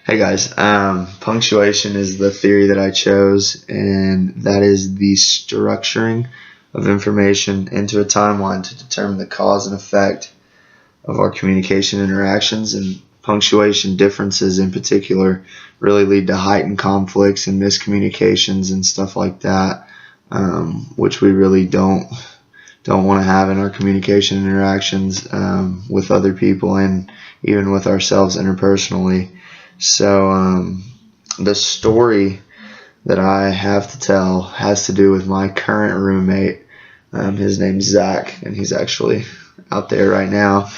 Hey guys, punctuation is the theory that I chose, and that is the structuring of information into a timeline to determine the cause and effect of our communication interactions. And punctuation differences in particular really lead to heightened conflicts and miscommunications and stuff like that, which we really don't want to have in our communication interactions with other people and even with ourselves interpersonally. So the story that I have to tell has to do with my current roommate. His name's Zach, and he's actually out there right now.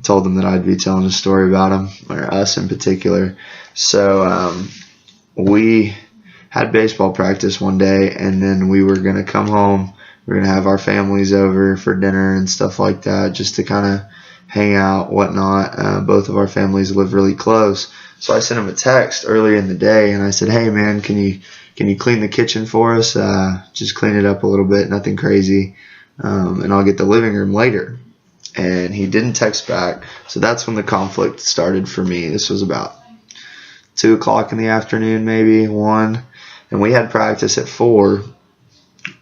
Told him that I'd be telling a story about him, or us in particular. So we had baseball practice one day, and then we were going to come home. We were going to have our families over for dinner and stuff like that, just to kind of hang out, whatnot. Both of our families live really close. So I sent him a text earlier in the day, and I said, "Hey man, can you clean the kitchen for us? Just clean it up a little bit, nothing crazy, and I'll get the living room later." And he didn't text back, so that's when the conflict started for me. This was about 2 o'clock in the afternoon, maybe 1, and we had practice at 4,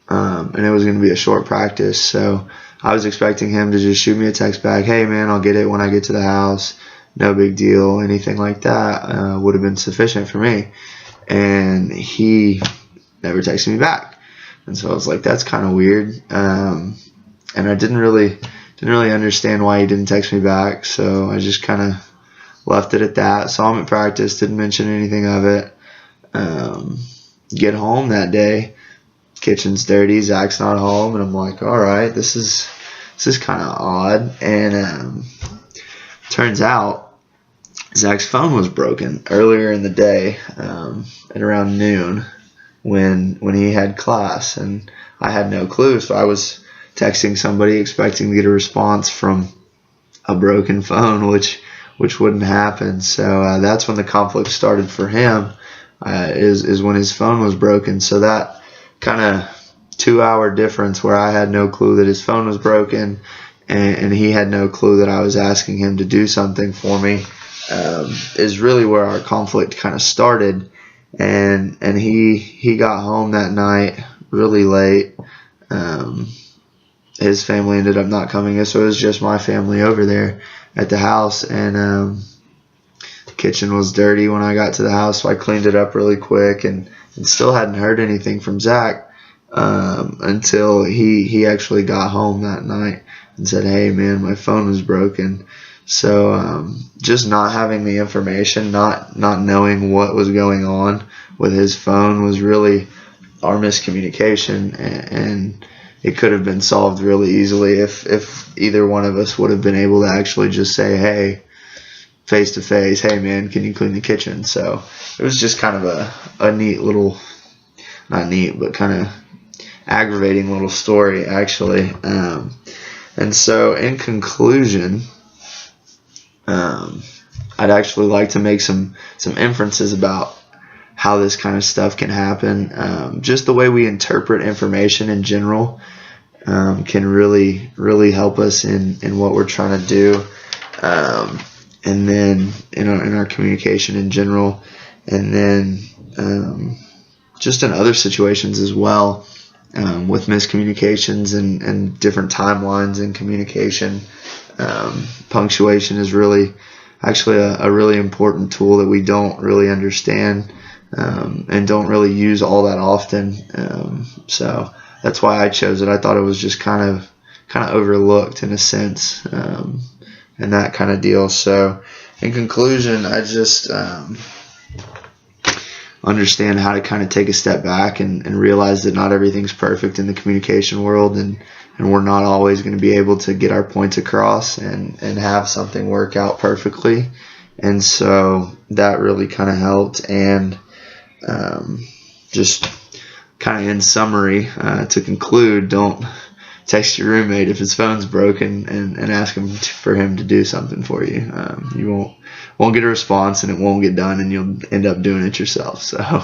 and it was going to be a short practice, so I was expecting him to just shoot me a text back, "Hey man, I'll get it when I get to the house, no big deal." Anything like that would have been sufficient for me. And he never texted me back, and so I was like, that's kind of weird. And I didn't really understand why he didn't text me back, so I just kind of left it at that. Saw him at practice, didn't mention anything of it. Get home that day, kitchen's dirty, Zach's not home, and I'm like, all right, this is kind of odd. And turns out Zach's phone was broken earlier in the day, at around noon, when he had class, and I had no clue. So I was texting somebody expecting to get a response from a broken phone, which wouldn't happen. So that's when the conflict started for him, is when his phone was broken. So that kind of 2-hour difference where I had no clue that his phone was broken, and he had no clue that I was asking him to do something for me, is really where our conflict kind of started. And he got home that night really late. His family ended up not coming, so it was just my family over there at the house, and the kitchen was dirty when I got to the house, so I cleaned it up really quick, and still hadn't heard anything from Zach until he actually got home that night and said, "Hey man, my phone was broken." So just not having the information, not knowing what was going on with his phone was really our miscommunication, and it could have been solved really easily if either one of us would have been able to actually just say, hey, face to face, "Hey man, can you clean the kitchen?" So it was just kind of a neat little, not neat, but kind of aggravating little story, actually. And so in conclusion, I'd actually like to make some inferences about how this kind of stuff can happen. Just the way we interpret information in general can really help us in what we're trying to do, and then in our communication in general, and then just in other situations as well, with miscommunications and different timelines in communication. Punctuation is really actually a really important tool that we don't really understand, and don't really use all that often. So that's why I chose it. I thought it was just kind of overlooked in a sense, and that kind of deal. So in conclusion, I just understand how to kind of take a step back and realize that not everything's perfect in the communication world, and we're not always going to be able to get our points across and have something work out perfectly. And so that really kind of helped. And just kind of in summary, to conclude, don't text your roommate if his phone's broken and ask him for him to do something for you. You won't get a response, and it won't get done, and you'll end up doing it yourself. So